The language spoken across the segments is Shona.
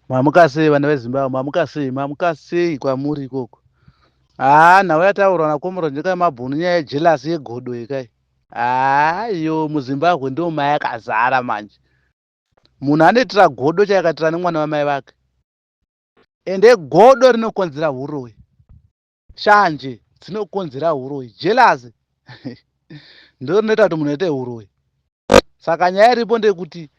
Mwamuka sei vana veZimbabwe? Mwamuka sei kwamuri ikoko? Nhau yataurwa nakomuro ndika mabhunu nyaya yejelasi yegodo yekai. Iyo muZimbabwe ndo mayakazara manje. Munhu anoitira godo chayakatira nemwana wamai vake. Ende godo rinokonzera uroyi. Shanje dzinokonzera uroyi. Jelasi ndo rinoita kuti munhu aite uroyi. Saka nyaya iripo ndeyekuti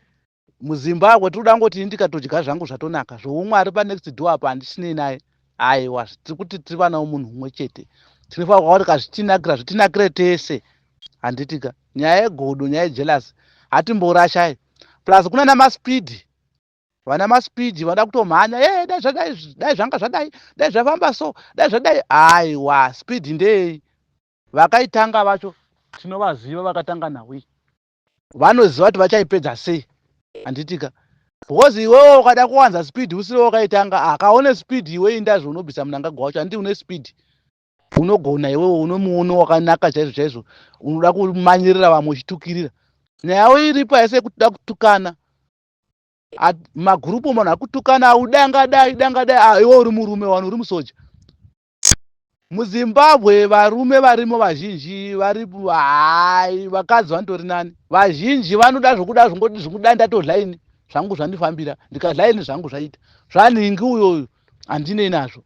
muZimbabwe tinoda ngoti ndikatodya zvangu zvatonaka zvoumwari panext door apa handichinei naye. Aiwa tiri kuti tiri vana vomunhu umwe chete. Tinofanira kuti kazvitinakira zvitinakire tese. Handitika nyaya yegodo nyaya yejelasi hatimborashai. Plus kuna namaspeed. Vana maspeed vanoda kutomhanya dai zvanga zvadai dai zvafamba so dai zvadai. Aiwa speed ndei. Vakaitanga vacho tinovaziva vakatanga nawe. Vanoziva kuti vachaipedza sei. Handitika because iwewe ukada kuwanza speed usiri wakaitanga akaone speed iwe indazvo unobvisa munangagwa wacho handi une speed unogona iwewe une muono wakanaka chaizvo chaizvo unoda kumanyirira vamwe uchitukirira. Nyaya iripo haisi yekuti toda kutukana. Magurupu munhu akutukana udangadai iwe uri murume wanu uri musoja. MuZimbabwe varume varimo vazhinji varipo vakadzi vanotori nani. Vazhinji vanoda zvokuda zvokuda ndatodlaini zvangu zvandifambira ndikadlaini zvangu zvaita zvanhingi uyoyo handinei nazvo.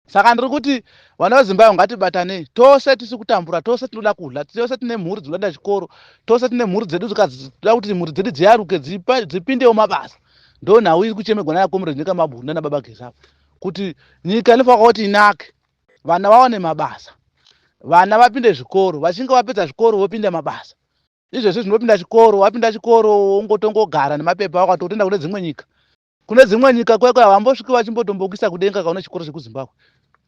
Saka ndiri kuti vana veZimbabwe ngatibatanei tose tisi kutambura tose tinoda kudla tose tine mhuri dzinoda chikoro tose tine mhuri dzedu dzinoda kuti mhuri dzedu dziyaruke dzipindewo mabasa. Ndo nhau iri kuchemegwa nayakomero nyika mabhunu nana baba Gezapu kuti nyika inofanira kuti inake vana vaone mabasa vana vapinde zvikoro vachinge vapedza zvikoro vopinda mabasa. Izvezvi zvinopinda chikoro wapinda chikoro ungotongogara nemapepa wakatoenda kune dzimwe nyika. Kune dzimwe nyika kwekwe havambosviki vachimbotombokisa kudenga kaune chikoro chekuZimbabwe.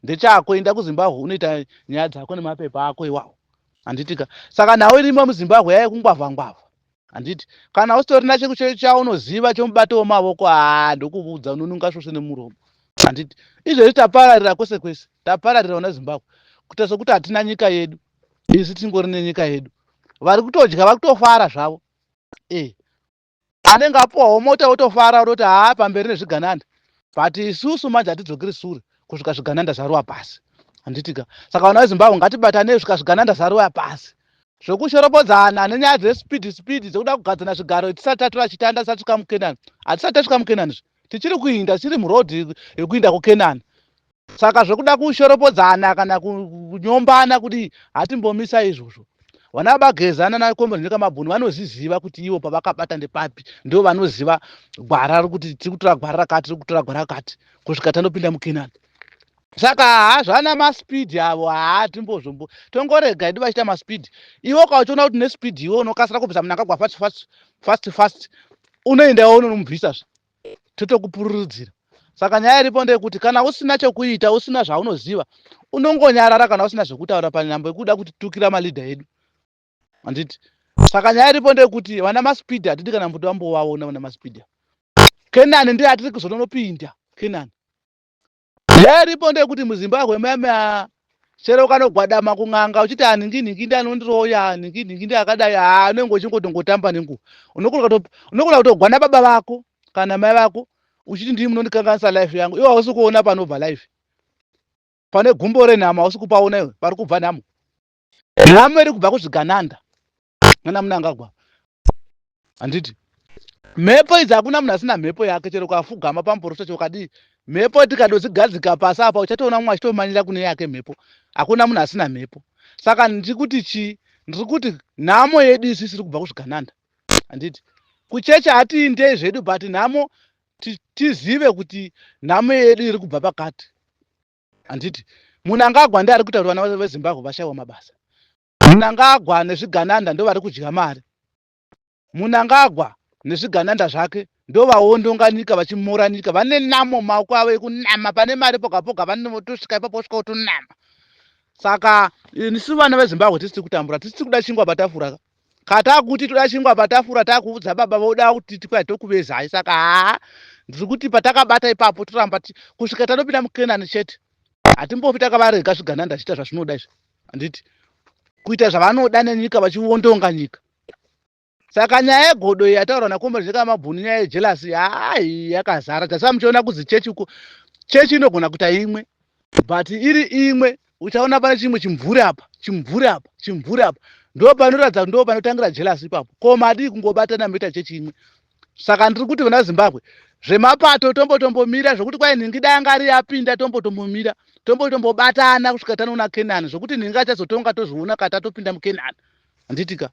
Ndechako enda kuZimbabwe unoita nyaya dzako nemapepa ako iwawo. Handitika saka nhau irimo muZimbabwe yai kungwavha ngwavha. Handiti kana usitorina chaunoziva chomubato wemaoko ndokuudza unonunga svosve nemuromo. Handiti izvezvi tapararira kwese kwese tapararira una Zimbabwe kuita sokuti hatina nyika yedu isi tingori nenyika yedu. Vari kutodya vari kutofara zvavo. Anenge apuwawo mota otofara ototi pamberi nezvigananda. But isusu manje hatidzokeri sure kusvika zvigananda zvarova pasi. Handitika saka vana veZimbabwe ngatibatanei kusvika zvigananda zvarova pasi. Zvokushoropodzana nenyaya dzespeed dzekuda kugadzana zvigaro tisati tatora chitanda tisati tasvika muKenani. Hatisati tasvika muKenani tichiri kuinda tiri murodhi yekuinda kuKenani. Saka zvokuda kushoropodzana kana kunyombana kuti hatimbomisa izvozvo. Vana vabagezana nakomero nyika mabhunu vanozviziva kuti ivo pavakabata ndepapi ndo vanoziva gwara kuti tiri kutora gwara rakati tiri kutora gwara rakati kusvika tanopinda muKenani. Saka hazvana maspeed avo timbozvombo tongorega hedu vachiita maspeed. Iwe ukachiona kuti nespeed iwe unokasira kubvisa munangagwa fast unoendawo unomubvisazve totokupururudzira. Saka nyaya iripo ndeyekuti kana usina chokuita usina zvaunoziva unongonyarara kana usina zvekutaura panyambo yekuda kutitukira malidha edu. Handiti saka nyaya iripo ndeyekuti vana maspeed hatidi kana mbuti wambovaona vana maspeed. Kenani ndiye hatiri kuzonopinda Kenani. Nyaya iripo ndeyekuti muZimbabwe mama chero ukanogwadama kun'anga uchiti ningi ndanondiroya ningi ndakadai unenge uchingotongotamba nenguva. Unokona kutogwana baba vako kana mai vako uchiti ndii munondikanganisa life yangu iwe hausi kuona panobva life. Pane gumbo renhama hausi kupaona iwe pari kubva nhamo. Nhamo iri kubva kuzvigananda nana munangagwa. Handiti mhepo idzi hakuna munhu asina mhepo yake chero ukafugama pamuporosa chokadii mhepo tikadodzigadzika pasi apa uchatoona mumwe achitomanyira kune yake mhepo. Hakuna munhu asina mhepo. Saka ndiri kuti ndiri kuti nhamo yedu isi iri kubva kuzvigananda. Handiti kuchecha hatiindei zvedu but nhamo tizive kuti nhamo yedu iri kubva pakati. Handiti Munangagwa ndiye ari kuita kuti vana veZimbabwe vashayiwa mabasa. Munangagwa nezvigananda ndo vari kudya mari. Munangagwa nezvigananda zvake ndo vaondonga nyika vachimora nyika vane namo maoko avo ekunama pane mari poga poga vanotosvika ipapo vosvika kutonama. Saka isu vana veZimbabwe tisiri kutambura tisiri kuda chingwa patafura. Katakuti toda chingwa patafura takuudza baba voda kuti tikwai tokuvezai. Saka ndiri kuti patakabata ipapo toramba kusvika tanopinda muKenani chete. Hatimbofi takavarega zvigananda chiita zvazvinoda izvi. Handiti kuita zvavanoda nenyika vachiondonga nyika. Saka nyaya yegodo iyi yataura nakombe zvekamabhuni, nyaya yejelasi hai yakazara. Tasamuchiona kuzi chechi inogona kuita imwe, but iri imwe uchaona pane chimwe chimvuri apa, chimvuri apa, ndo panoratidza ndo panotangira jelasi ipapo. Ko madii kungobatana moita chechi imwe. Saka ndiri kuti vana Zimbabwe, zvemapato tombotomira zvokuti kwai nhingi dangari yapinda tombotombomira, tombotombobatana kusvika tanoona Kenani, zvokuti nhingi achazotonga tozoona katatopinda muKenani. Handitika.